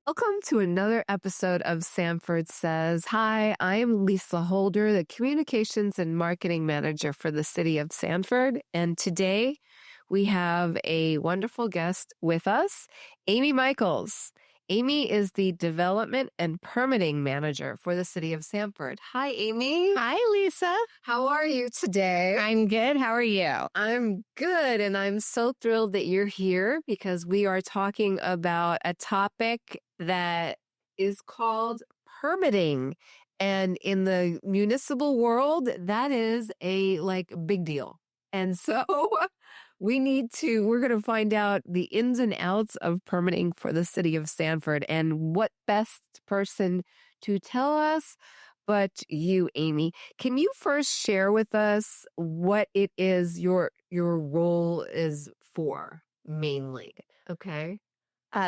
Welcome to another episode of Sanford Says. Hi, I am Lisa Holder, the Communications and Marketing Manager for the City of Sanford. And today we have a wonderful guest with us, Amy Michaels. Amy is the Development and Permitting Manager for the City of Sanford. Hi, Amy. Hi, Lisa. How are you today? I'm good. How are you? I'm good, and I'm so thrilled that you're here because we are talking about a topic that is called permitting. And in the municipal world, that is a big deal. And so we're going to find out the ins and outs of permitting for the city of Sanford, and what best person to tell us but you, Amy. Can you first share with us what it is your role is for mainly? Okay.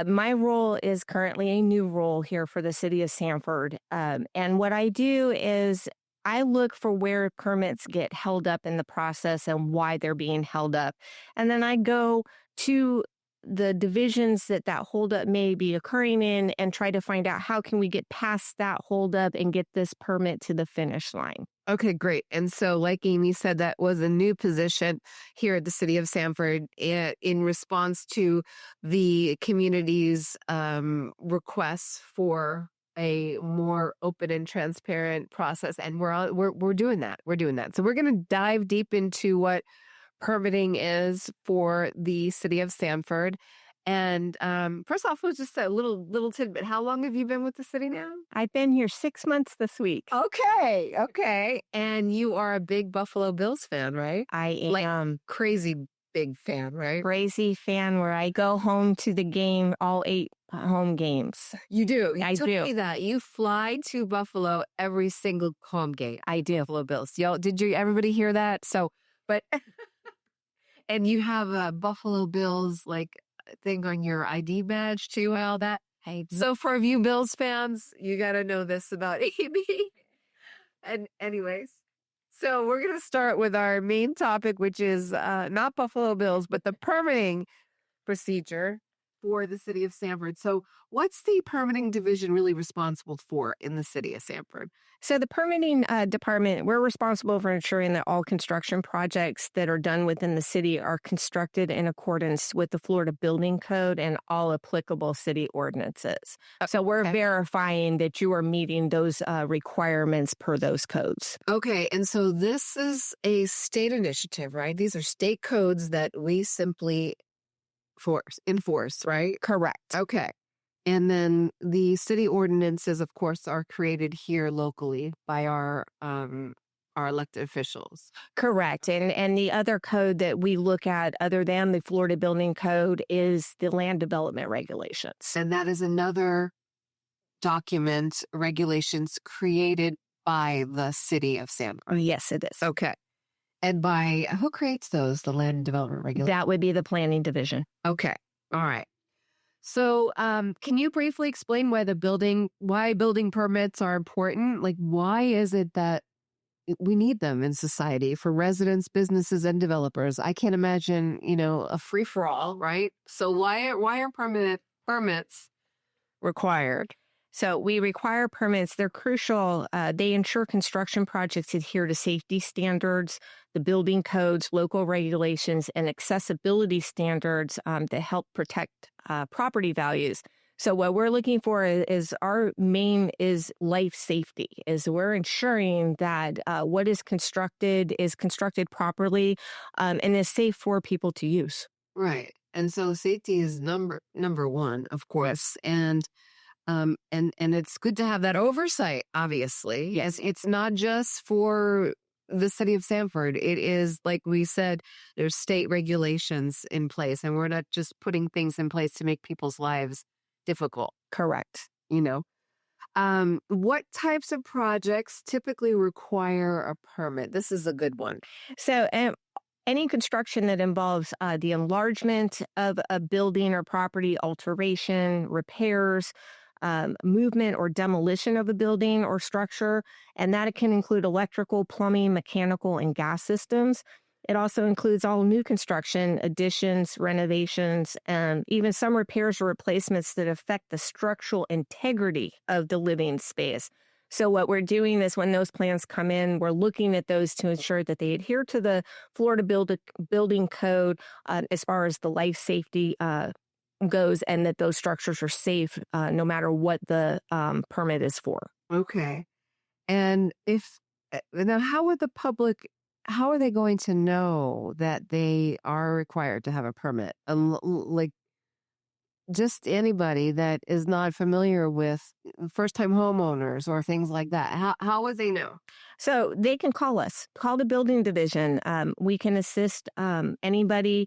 My role is currently a new role here for the City of Sanford. And what I do is I look for where permits get held up in the process and why they're being held up. And then I go to the divisions that holdup may be occurring in and try to find out how can we get past that holdup and get this permit to the finish line. Okay, great. And so, like Amy said, that was a new position here at the City of Sanford in response to the community's requests for a more open and transparent process. And we're doing that. We're doing that. So we're going to dive deep into what permitting is for the City of Sanford. And first off, it was just a little tidbit. How long have you been with the city now? I've been here 6 months this week. Okay. And you are a big Buffalo Bills fan, right? I am. Crazy big fan, right? Crazy fan where I go home to the game, all 8 home games. You do? I told do. me that. You fly to Buffalo every single home game. I do. Buffalo Bills. Y'all, everybody hear that? So, but, and you have a Buffalo Bills, thing on your ID badge too, and all that. So for you Bills fans, you got to know this about Amy. And anyways, so we're going to start with our main topic, which is not Buffalo Bills, but the permitting procedure for the City of Sanford. So what's the permitting division really responsible for in the City of Sanford? So the permitting department, we're responsible for ensuring that all construction projects that are done within the city are constructed in accordance with the Florida Building Code and all applicable city ordinances. So we're verifying that you are meeting those requirements per those codes. Okay, and so this is a state initiative, right? These are state codes that we simply enforce, right? Correct. Okay. And then the city ordinances, of course, are created here locally by our elected officials. Correct. And the other code that we look at other than the Florida Building Code is the land development regulations. And that is another document, regulations created by the City of Sanford. Oh, yes, it is. Okay. And by who creates those, the land development regulations? That would be the planning division. Okay. All right. So can you briefly explain why building permits are important? Why is it that we need them in society for residents, businesses, and developers? I can't imagine, a free-for-all, right? So why are permits required? So we require permits. They're crucial. They ensure construction projects adhere to safety standards, the building codes, local regulations, and accessibility standards that help protect property values. So what we're looking for is our main is life safety, is we're ensuring that what is constructed properly and is safe for people to use. Right. And so safety is number one, of course. And it's good to have that oversight, obviously. Yes, it's not just for the City of Sanford. It is, like we said, there's state regulations in place, and we're not just putting things in place to make people's lives difficult. Correct. What types of projects typically require a permit? This is a good one. So, any construction that involves the enlargement of a building or property, alteration, repairs, movement or demolition of a building or structure, and that can include electrical, plumbing, mechanical, and gas systems. It also includes all new construction, additions, renovations, and even some repairs or replacements that affect the structural integrity of the living space. So, what we're doing is when those plans come in, we're looking at those to ensure that they adhere to the Florida building code as far as the life safety goes, and that those structures are safe no matter what the permit is for. Okay. And if now, how are they going to know that they are required to have a permit? Like just anybody that is not familiar with first-time homeowners or things like that. How would they know? So they can call us, call the building division. We can assist anybody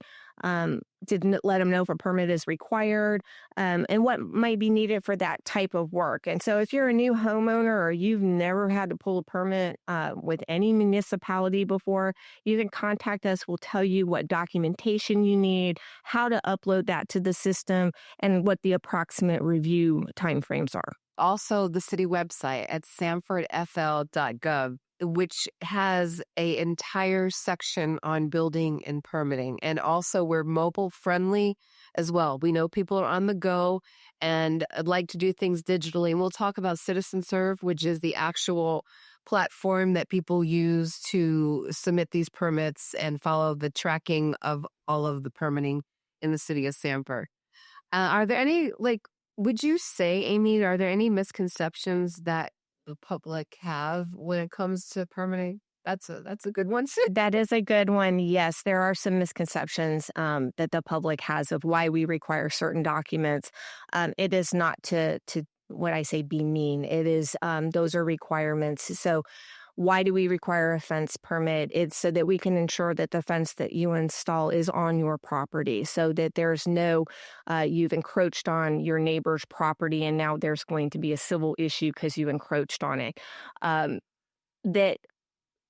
to let them know if a permit is required and what might be needed for that type of work. And so if you're a new homeowner or you've never had to pull a permit with any municipality before, you can contact us. We'll tell you what documentation you need, how to upload that to the system, and what the approximate review timeframes are. Also, the city website at sanfordfl.gov, which has a entire section on building and permitting. And also, we're mobile friendly as well. We know people are on the go and like to do things digitally. And we'll talk about Citizen Serve, which is the actual platform that people use to submit these permits and follow the tracking of all of the permitting in the city of Sanford. Are there any, would you say, Amy, are there any misconceptions that the public have when it comes to permitting? That's a good one. That is a good one. Yes, there are some misconceptions that the public has of why we require certain documents. It is not to what I say be mean. It is those are requirements. So why do we require a fence permit? It's so that we can ensure that the fence that you install is on your property, so that there's no, you've encroached on your neighbor's property and now there's going to be a civil issue because you encroached on it. That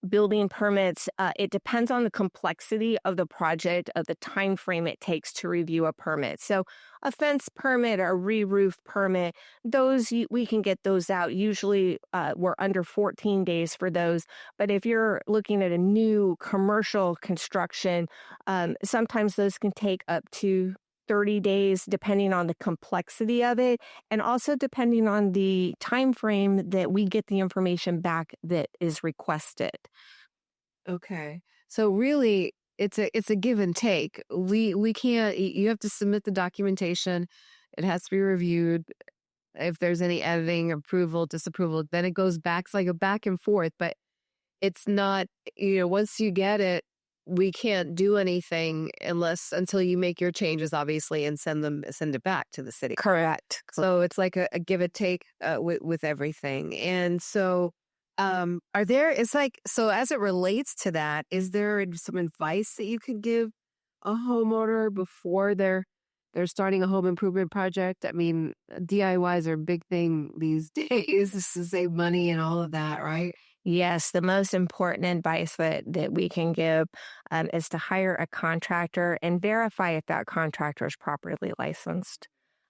building permits, it depends on the complexity of the project, of the time frame it takes to review a permit. So a fence permit or a re-roof permit, those we can get those out. Usually we're under 14 days for those. But if you're looking at a new commercial construction, sometimes those can take up to 30 days depending on the complexity of it, and also depending on the time frame that we get the information back that is requested. Okay. So really it's a give and take. We can't you have to submit the documentation. It has to be reviewed. If there's any editing, approval, disapproval, then it goes back. It's like a back and forth, but it's not, once you get it, we can't do anything until you make your changes, obviously, and send it back to the city. Correct. So it's like a give and take with everything. And so so as it relates to that, is there some advice that you could give a homeowner before they're starting a home improvement project? I mean, DIYs are a big thing these days. This to save money and all of that, right? Yes, the most important advice that we can give is to hire a contractor and verify if that contractor is properly licensed.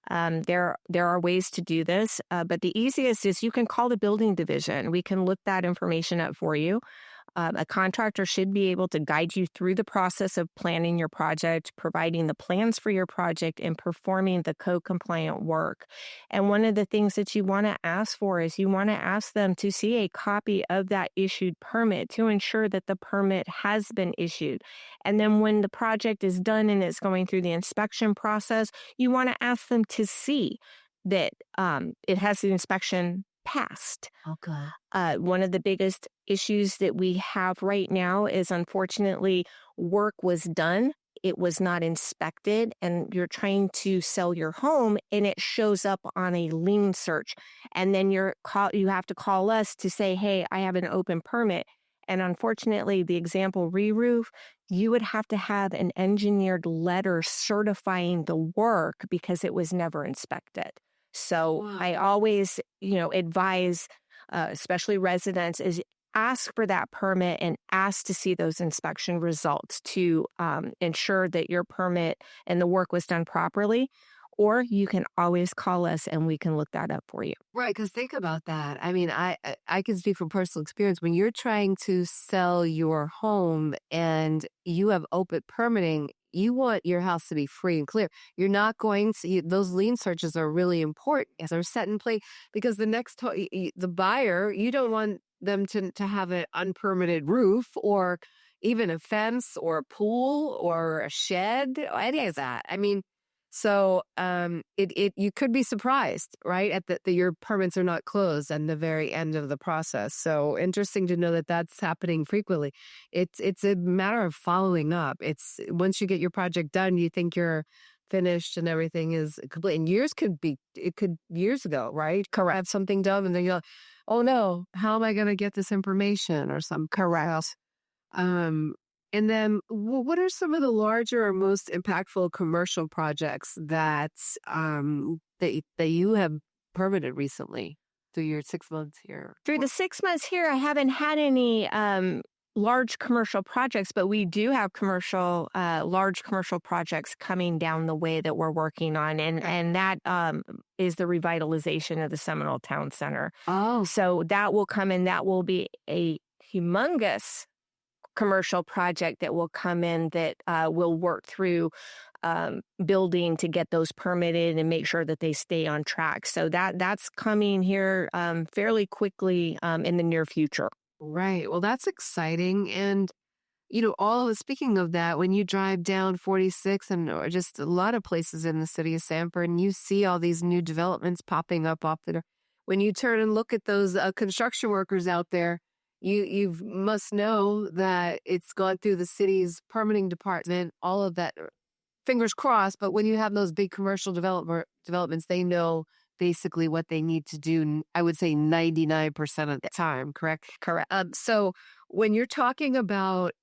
There are ways to do this, but the easiest is you can call the building division. We can look that information up for you. A contractor should be able to guide you through the process of planning your project, providing the plans for your project, and performing the code compliant work. And one of the things that you want to ask for is you want to ask them to see a copy of that issued permit to ensure that the permit has been issued. And then when the project is done and it's going through the inspection process, you want to ask them to see that it has the inspection passed. Okay. One of the biggest issues that we have right now is, unfortunately, work was done. It was not inspected, and you're trying to sell your home and it shows up on a lien search. And then you have to call us to say, hey, I have an open permit. And unfortunately, the example re-roof, you would have to have an engineered letter certifying the work because it was never inspected. So Wow. I always, advise, especially residents, is ask for that permit and ask to see those inspection results to ensure that your permit and the work was done properly. or you can always call us and we can look that up for you. Right, because think about that. I mean, I can speak from personal experience. When you're trying to sell your home and you have open permitting, you want your house to be free and clear. You're not going to those lien searches are really important as they're set in place because the the buyer, you don't want them to have an unpermitted roof or even a fence or a pool or a shed or any of that. I mean, so it you could be surprised, right, at that your permits are not closed at the very end of the process. So interesting to know that that's happening frequently. It's a matter of following up. It's once you get your project done, you think you're finished and everything is complete. And years could be it could years ago, right? Correct. Have something done, and then you're like, oh no, how am I going to get this information or something? Correct. Um, and then what are some of the larger or most impactful commercial projects that you have permitted recently through your 6 months here? Through the 6 months here, I haven't had any large commercial projects, but we do have large commercial projects coming down the way that we're working on, and that is the revitalization of the Seminole Town Center. Oh, So that will come in. That will be a humongous commercial project that will come in that will work through building to get those permitted and make sure that they stay on track. So that's coming here fairly quickly in the near future. right. Well, that's exciting. And speaking of that, when you drive down 46 and or just a lot of places in the city of Sanford, and you see all these new developments popping up off the, when you turn and look at those construction workers out there, you must know that it's gone through the city's permitting department, all of that. Fingers crossed, but when you have those big commercial developments, they know basically what they need to do. I would say 99% of the time, correct? Correct. So when you're talking about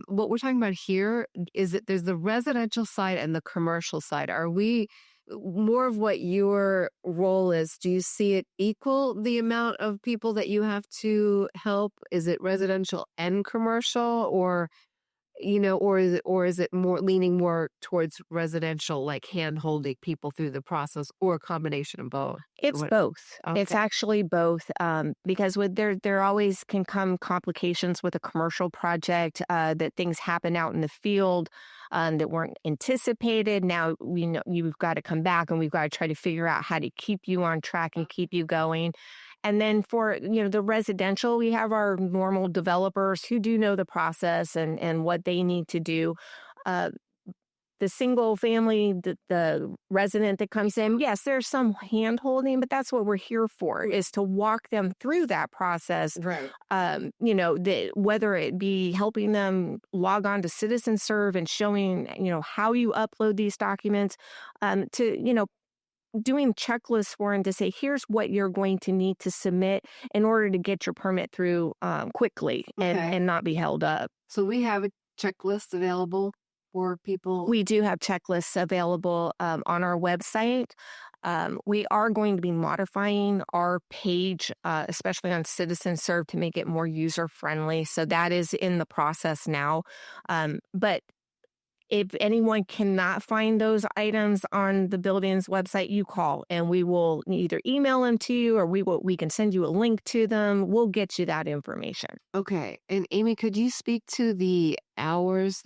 what we're talking about here, is that there's the residential side and the commercial side. Are we more of what your role is? Do you see it equal the amount of people that you have to help? Is it residential and commercial, or is it more leaning more towards residential, like hand holding people through the process, or a combination of both? It's What? both. It's Okay. actually both because with there always can come complications with a commercial project that things happen out in the field that weren't anticipated. Now we know you've got to come back and we've got to try to figure out how to keep you on track and keep you going. And then for the residential, we have our normal developers who do know the process and what they need to do. Uh, the single family, the resident that comes in, yes, there's some hand holding, but that's what we're here for, is to walk them through that process. Right. Whether it be helping them log on to Citizen Serve and showing, how you upload these documents, to doing checklists for them to say, here's what you're going to need to submit in order to get your permit through quickly Okay. and not be held up. So we have a checklist available for people. We do have checklists available on our website. We are going to be modifying our page, especially on Citizen Serve, to make it more user friendly. So that is in the process now. But if anyone cannot find those items on the building's website, you call and we will either email them to you or we can send you a link to them. We'll get you that information. Okay. And Amy, could you speak to the hours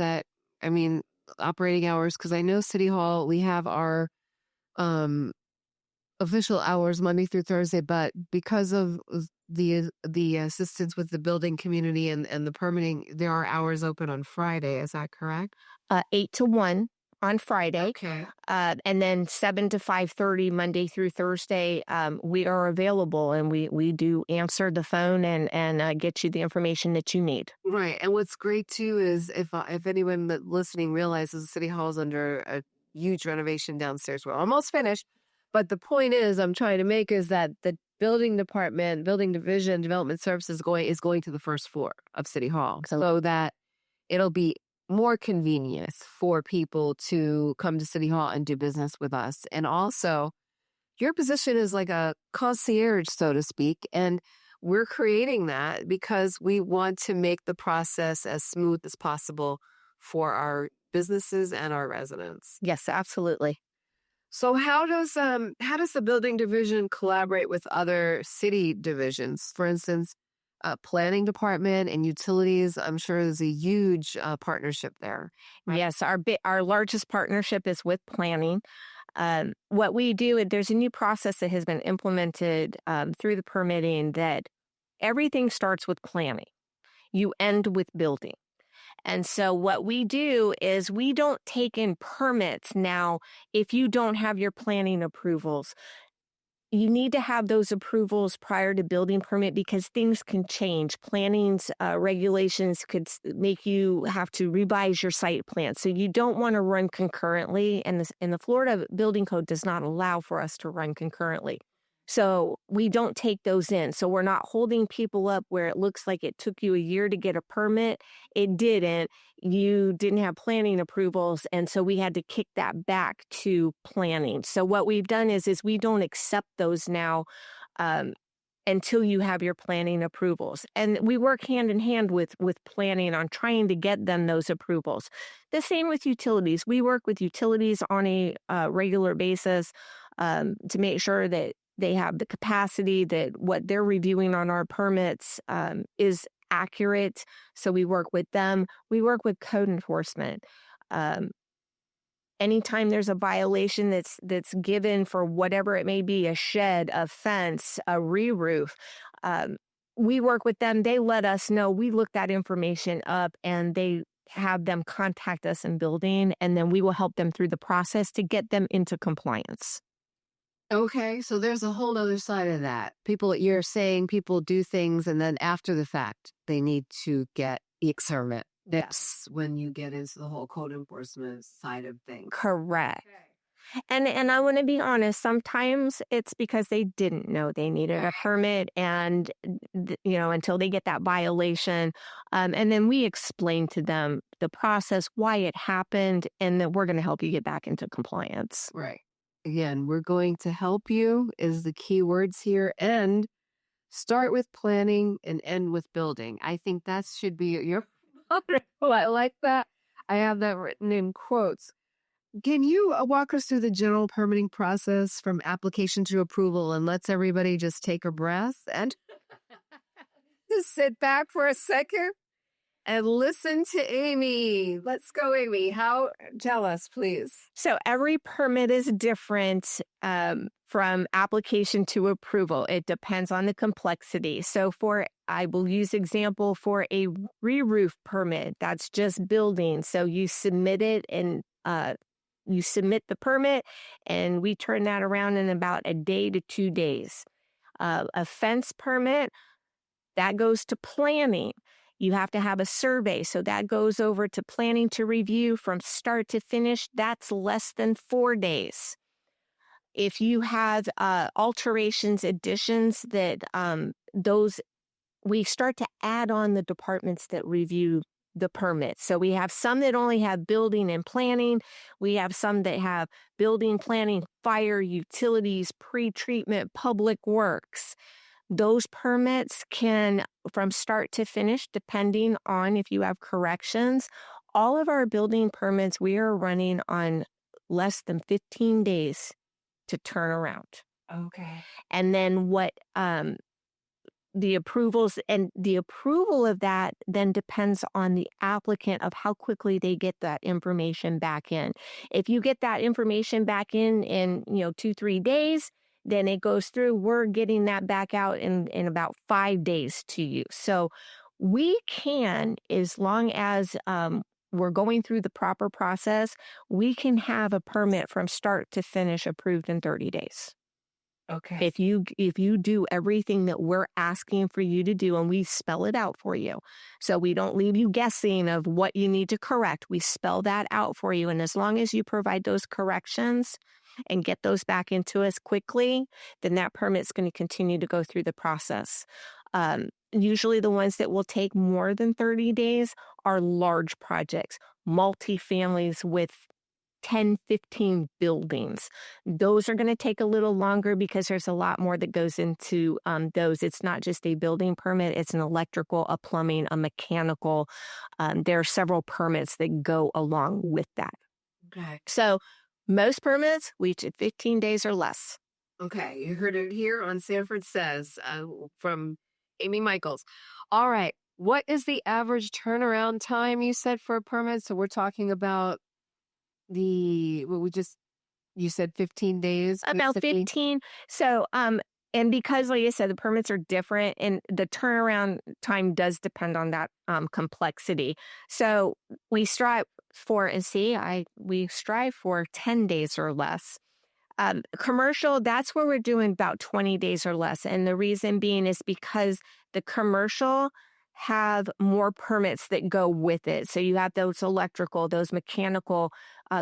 operating hours? Because I know City Hall, we have our um, official hours Monday through Thursday, but because of the assistance with the building community and the permitting, there are hours open on Friday. Is that correct? 8 to 1 on Friday. Okay. And then 7 to 5:30 Monday through Thursday. We are available and we do answer the phone and get you the information that you need. Right. And what's great too is if anyone listening realizes City Hall is under a huge renovation downstairs, we're almost finished. But the point I'm trying to make is that the building department, building division, development services is going to the first floor of City Hall, so that it'll be more convenient for people to come to City Hall and do business with us. And also, your position is like a concierge, so to speak, and we're creating that because we want to make the process as smooth as possible for our businesses and our residents. Yes, absolutely. So how does the building division collaborate with other city divisions? For instance, planning department and utilities. I'm sure there's a huge partnership there. Right. Yes, our largest partnership is with planning. What we do, there's a new process that has been implemented through the permitting that everything starts with planning. You end with building. And so what we do is we don't take in permits now if you don't have your planning approvals. You need to have those approvals prior to building permit because things can change. Planning's regulations could make you have to revise your site plan. So you don't want to run concurrently, and the Florida Building Code does not allow for us to run concurrently. So we don't take those in. So we're not holding people up where it looks like it took you a year to get a permit. It didn't. You didn't have planning approvals, and so we had to kick that back to planning. So what we've done is we don't accept those now um, until you have your planning approvals, and we work hand in hand with planning on trying to get them those approvals. The same with utilities. We work with utilities on a regular basis to make sure that they have the capacity, that what they're reviewing on our permits is accurate. So we work with them. We work with code enforcement. Um, Anytime there's a violation that's given for whatever it may be, a shed, a fence, a re-roof, um, we work with them. They let us know. We look that information up, and they have them contact us in building, and then we will help them through the process to get them into compliance. Okay, so there's a whole other side of that. You're saying people do things and then after the fact, they need to get the experiment. That's when you get into the whole code enforcement side of things. Correct. Okay. And I want to be honest, sometimes it's because they didn't know they needed a permit, and until they get that violation, and then we explain to them the process, why it happened, and that we're going to help you get back into compliance. Right. Again, we're going to help you is the key words here. And start with planning and end with building. I think that should be your motto. I like that. I have that written in quotes. Can you walk us through the general permitting process from application to approval, and let's everybody just take a breath and just sit back for a second and listen to Amy. Let's go, Amy. Tell us, please. So every permit is different from application to approval. It depends on the complexity. So I will use example for a re-roof permit. That's just building. So you submit it, and you submit the permit, and we turn that around in about a day to 2 days. A fence permit, that goes to planning. You have to have a survey. So that goes over to planning to review from start to finish. That's less than 4 days. If you have alterations, additions, those we start to add on the departments that review the permit. So we have some that only have building and planning. We have some that have building, planning, fire, utilities, pre-treatment, public works. Those permits can, from start to finish, depending on if you have corrections, all of our building permits, we are running on less than 15 days to turn around. Okay. And then the approvals, and the approval of that then depends on the applicant of how quickly they get that information back in. If you get that information back in 2-3 days, then it goes through. We're getting that back out in about 5 days to you. So we can, as long as we're going through the proper process, we can have a permit from start to finish approved in 30 days. Okay. If you do everything that we're asking for you to do, and we spell it out for you. So we don't leave you guessing of what you need to correct. We spell that out for you. And as long as you provide those corrections and get those back into us quickly, then that permit's going to continue to go through the process. Usually the ones that will take more than 30 days are large projects, multifamilies with 10, 15 buildings. Those are going to take a little longer because there's a lot more that goes into those. It's not just a building permit. It's an electrical, a plumbing, a mechanical. There are several permits that go along with that. Okay. So Most permits, we did 15 days or less. Okay, you heard it here on Sanford Says from Amy Michaels. All right, what is the average turnaround time you said for a permit? So we're talking about what we just, you said 15 days About basically. 15. So, and because, like I said, the permits are different and the turnaround time does depend on that complexity. So we strive for, and see, we strive for 10 days or less. Commercial, that's where we're doing about 20 days or less. And the reason being is because the commercial have more permits that go with it. So you have those electrical, those mechanical.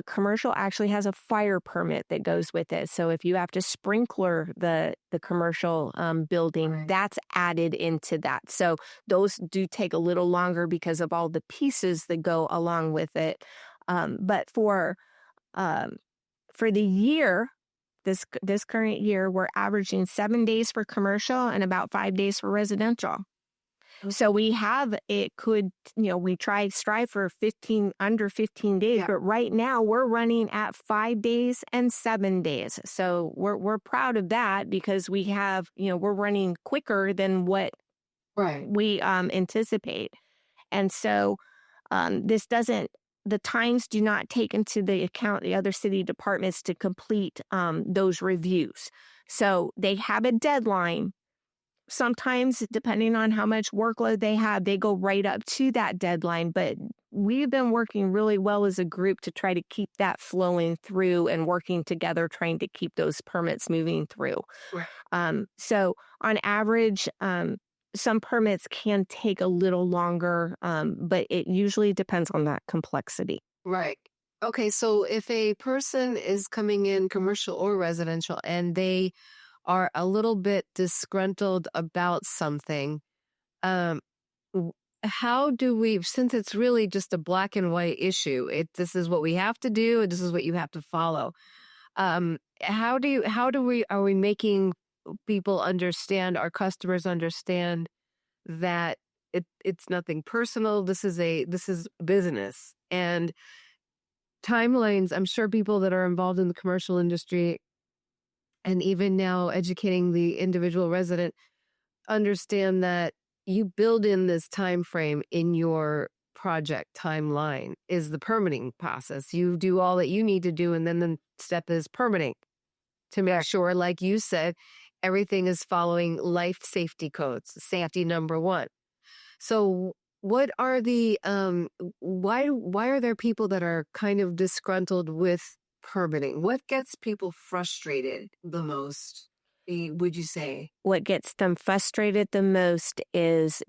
Commercial actually has a fire permit that goes with it. So if you have to sprinkler the commercial building, Right. that's added into that. So those do take a little longer because of all the pieces that go along with it. But um, for the year, this current year, we're averaging 7 days for commercial and about 5 days for residential. So we have it could, we strive for 15 under 15 days, Yeah. but right now we're running at 5 days and 7 days. So we're proud of that because we have, we're running quicker than what Right. we anticipate. And so this doesn't, the times do not take into the account the other city departments to complete those reviews. So they have a deadline. Sometimes, depending on how much workload they have, they go right up to that deadline. But we've been working really well as a group to try to keep that flowing through and working together, trying to keep those permits moving through. Right. So on average, some permits can take a little longer, but it usually depends on that complexity. Right. Okay, so if a person is coming in commercial or residential and they are a little bit disgruntled about something, um, w- how do we, since it's really just a black and white issue, this is what we have to do and this is what you have to follow. Are we making people understand, our customers understand that it's nothing personal. This is business and timelines. I'm sure people that are involved in the commercial industry and even now educating the individual resident understand that you build in this time frame in your project timeline is the permitting process. You do all that you need to do, and then the step is permitting to make sure, like you said, everything is following life safety codes, safety number one. So what are the why are there people that are kind of disgruntled with permitting? What gets people frustrated the most? Would you say? What gets them frustrated the most is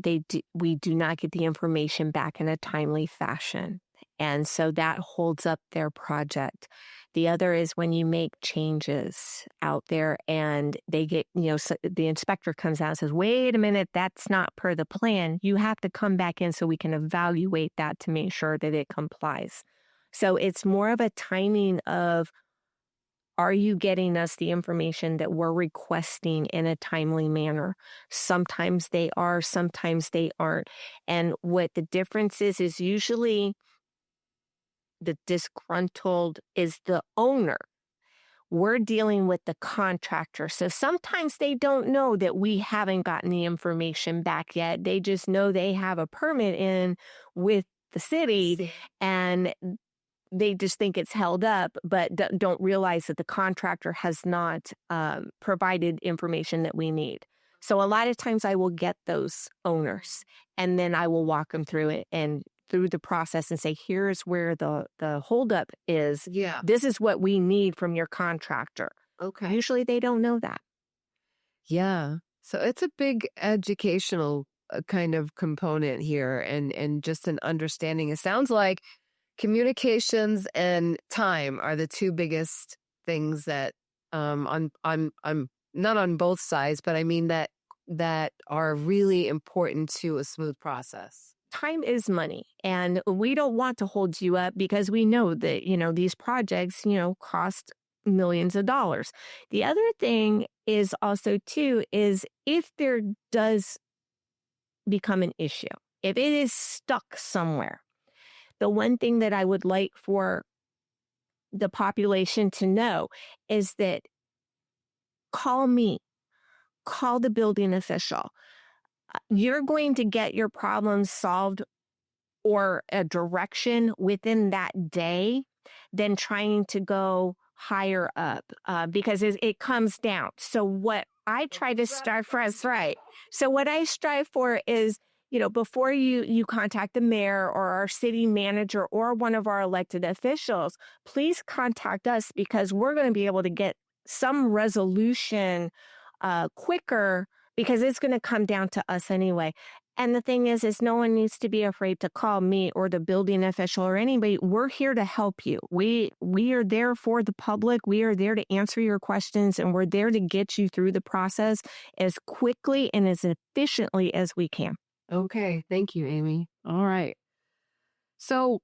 we do not get the information back in a timely fashion. And so that holds up their project. The other is when you make changes out there and they get, so the inspector comes out and says, wait a minute, that's not per the plan. You have to come back in so we can evaluate that to make sure that it complies. So it's more of a timing of, are you getting us the information that we're requesting in a timely manner? Sometimes they are, sometimes they aren't. And what the difference is usually the disgruntled is the owner. We're dealing with the contractor. So sometimes they don't know that we haven't gotten the information back yet. They just know they have a permit in with the city and they just think it's held up, but don't realize that the contractor has not provided information that we need. So a lot of times I will get those owners and then I will walk them through it and through the process and say, here's where the holdup is. Yeah. This is what we need from your contractor. Okay. Usually they don't know that. Yeah. So it's a big educational kind of component here and just an understanding. It sounds like communications and time are the two biggest things that on not on both sides, but I mean that are really important to a smooth process. Time is money and we don't want to hold you up because we know that, these projects, cost millions of dollars. The other thing is also too, is if there does become an issue, if it is stuck somewhere, the one thing that I would like for the population to know is that call me, call the building official. You're going to get your problems solved or a direction within that day than trying to go higher up because it comes down. So what I try to strive for is right. So what I strive for is, before you contact the mayor or our city manager or one of our elected officials, please contact us because we're going to be able to get some resolution quicker because it's going to come down to us anyway. And the thing is no one needs to be afraid to call me or the building official or anybody. We're here to help you. We are there for the public. We are there to answer your questions, and we're there to get you through the process as quickly and as efficiently as we can. Okay, thank you, Amy. All right. So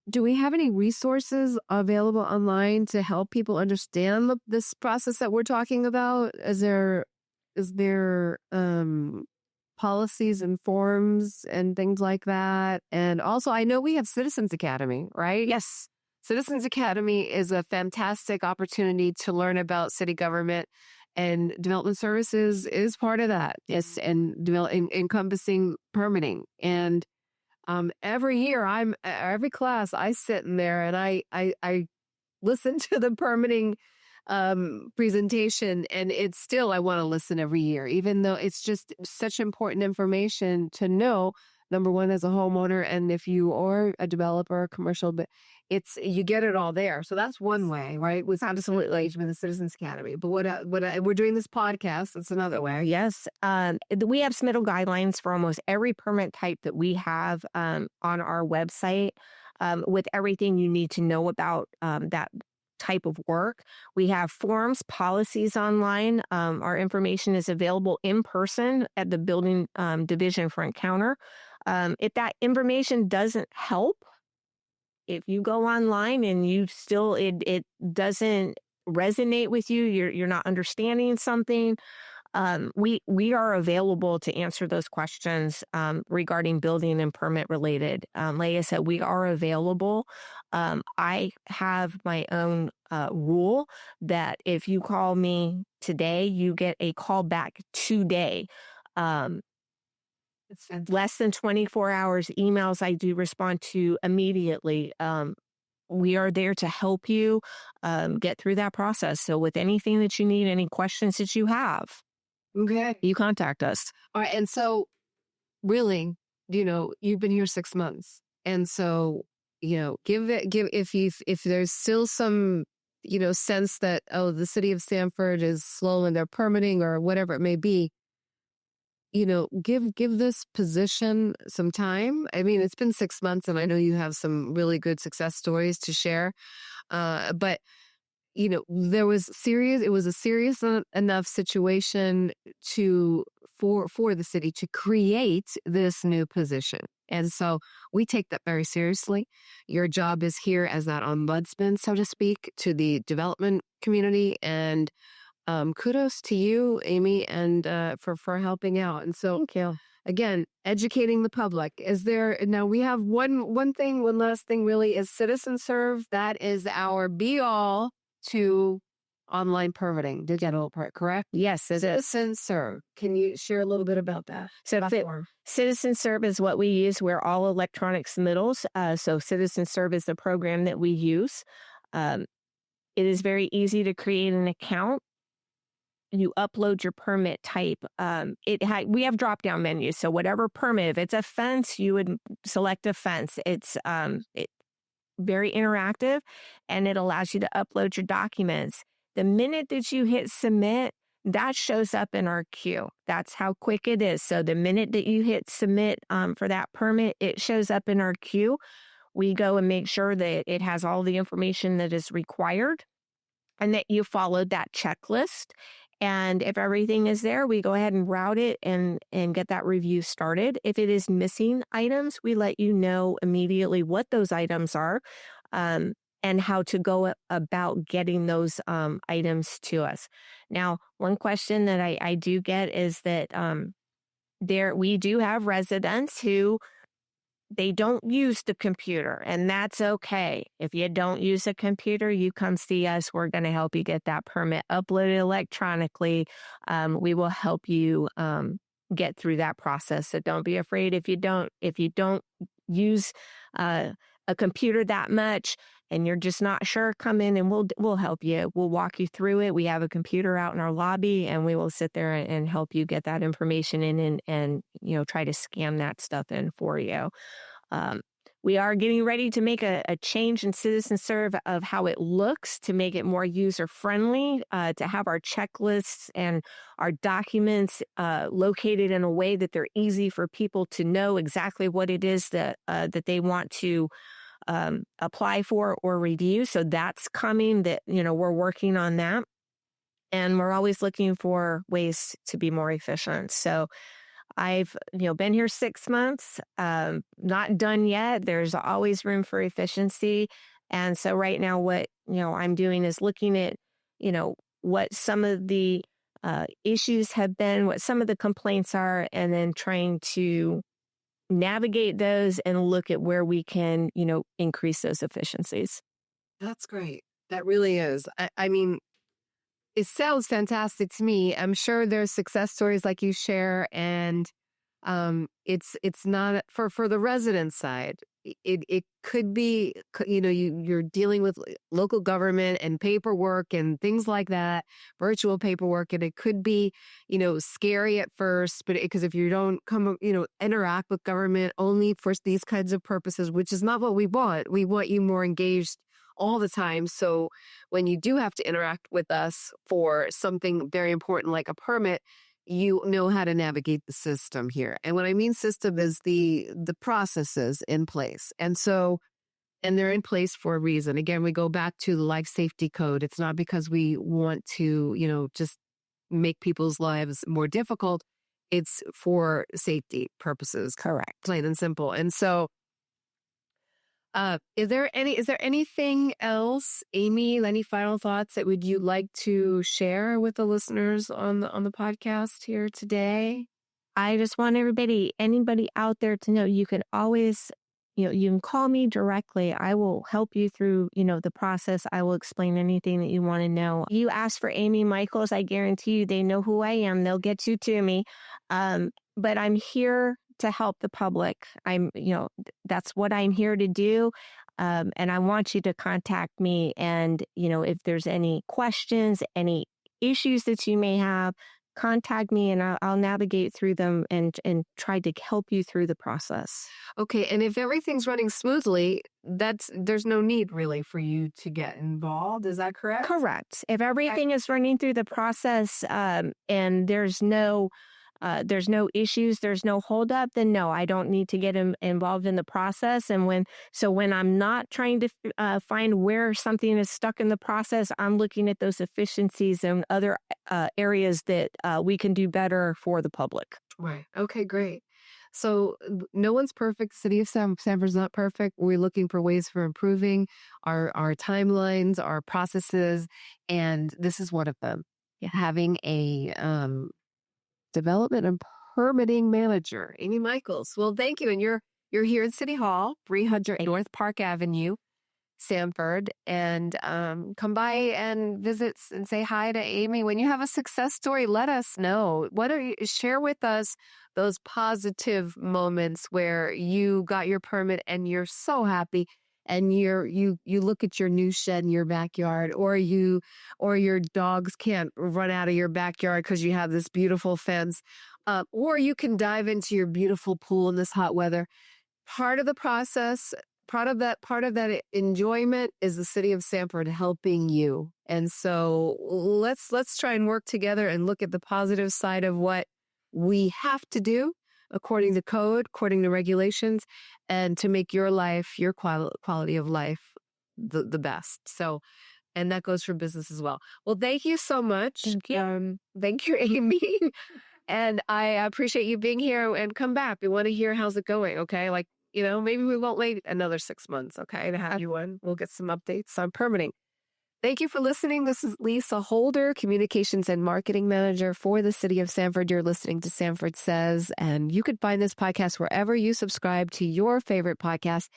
do we have any resources available online to help people understand this process that we're talking about? Is there policies and forms and things like that? And also, I know we have Citizens Academy, right? Yes. Citizens Academy is a fantastic opportunity to learn about city government, and development services is part of that. Yes, and encompassing permitting. And every year, every class I sit in there and I listen to the permitting presentation, and it's still, I want to listen every year, even though it's just such important information to know. Number one, as a homeowner, and if you are a developer, commercial, but you get it all there. So that's one way, right? With absolutely with the Citizens Academy. But we're doing this podcast. That's another way. Yes. We have submittal guidelines for almost every permit type that we have on our website with everything you need to know about that type of work. We have forms, policies online. Our information is available in person at the building division front counter. If that information doesn't help, if you go online and you still it doesn't resonate with you, you're not understanding something, we are available to answer those questions regarding building and permit related. Like I said, we are available. I have my own rule that if you call me today, you get a call back today. It's fantastic. Less than 24 hours emails I do respond to immediately. We are there to help you get through that process. So with anything that you need, any questions that you have, Okay. you contact us. All right. And so really, you've been here 6 months. And so, give if there's still some, sense that, oh, the city of Sanford is slow in their permitting or whatever it may be, give this position some time. I mean, it's been 6 months and I know you have some really good success stories to share. But it was a serious enough situation for the city to create this new position. And so we take that very seriously. Your job is here as that ombudsman, so to speak, to the development community. And kudos to you, Amy, and for helping out. And so, Thank you. again, educating the public. Now we have one last thing really is Citizen Serve. That is our be all to online permitting, digital part, correct? Yes, it is. Citizen Serve. Can you share a little bit about that? So Citizen Serve is what we use. We're all electronic submittals. So Citizen Serve is the program that we use. It is very easy to create an account. You upload your permit type. We have drop down menus. So whatever permit, if it's a fence, you would select a fence. It's very interactive, and it allows you to upload your documents. The minute that you hit submit, that shows up in our queue. That's how quick it is. So the minute that you hit submit for that permit, it shows up in our queue. We go and make sure that it has all the information that is required and that you followed that checklist. And if everything is there, we go ahead and route it and get that review started. If it is missing items, we let you know immediately what those items are and how to go about getting those items to us. Now, one question that I do get is that we do have residents who they don't use the computer, and that's okay. If you don't use a computer, you come see us. We're going to help you get that permit uploaded electronically. We will help you get through that process. So don't be afraid if you don't use uh, a computer that much and you're just not sure, come in and we'll help you. We'll walk you through it. We have a computer out in our lobby, and we will sit there and help you get that information in and try to scan that stuff in for you. Um, we are getting ready to make a change in Citizen Serve of how it looks to make it more user friendly, to have our checklists and our documents located in a way that they're easy for people to know exactly what it is that they want to apply for or review. So that's coming. That we're working on that, and we're always looking for ways to be more efficient. So I've, been here 6 months, not done yet. There's always room for efficiency. And so right now what, I'm doing is looking at, what some of the issues have been, what some of the complaints are, and then trying to navigate those and look at where we can, increase those efficiencies. That's great. That really is. I mean, it sounds fantastic to me. I'm sure there's success stories like you share, and it's not for the resident side. It could be, you're dealing with local government and paperwork and things like that, virtual paperwork, and it could be, scary at first, but because if you don't interact with government only for these kinds of purposes, which is not what we want you more engaged all the time. So when you do have to interact with us for something very important like a permit, you know how to navigate the system here. And what I mean system is the processes in place. And they're in place for a reason. Again, we go back to the life safety code. It's not because we want to, just make people's lives more difficult. It's for safety purposes. Correct. Plain and simple. And so is there anything else, Amy, any final thoughts that would you like to share with the listeners on the podcast here today? I just want anybody out there to know you can always, you can call me directly. I will help you through, the process. I will explain anything that you want to know. You ask for Amy Michaels, I guarantee you they know who I am. They'll get you to me. But I'm here to help the public. That's what I'm here to do. And I want you to contact me. And, if there's any questions, any issues that you may have, contact me and I'll navigate through them and try to help you through the process. Okay, and if everything's running smoothly, there's no need really for you to get involved. Is that correct? Correct. If everything is running through the process and there's no issues, there's no holdup, then no, I don't need to get involved in the process. And when I'm not trying to find where something is stuck in the process, I'm looking at those efficiencies and other areas that we can do better for the public. Right. Okay, great. So no one's perfect. City of Sanford's not perfect. We're looking for ways for improving our timelines, our processes, and this is one of them. Having a development and permitting manager, Amy Michaels. Well, thank you. And you're here in City Hall, 300 North Park Avenue, Sanford, and come by and visit and say hi to Amy. When you have a success story, let us know. Share with us those positive moments where you got your permit and you're so happy, and you look at your new shed in your backyard, or your dogs can't run out of your backyard because you have this beautiful fence, or you can dive into your beautiful pool in this hot weather. Part of the process, part of that enjoyment is the City of Sanford helping you. And so let's try and work together and look at the positive side of what we have to do according to code, according to regulations, and to make your life, your quality of life the best. So, and that goes for business as well. Well, thank you so much. Thank you. Thank you, Amy. And I appreciate you being here, and come back. We want to hear how's it going. Okay. Like, maybe we won't wait another 6 months. Okay. To have you on. We'll get some updates on permitting. Thank you for listening. This is Lisa Holder, Communications and Marketing Manager for the City of Sanford. You're listening to Sanford Says, and you can find this podcast wherever you subscribe to your favorite podcast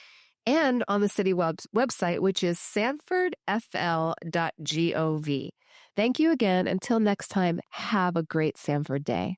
and on the city website, which is sanfordfl.gov. Thank you again. Until next time, have a great Sanford day.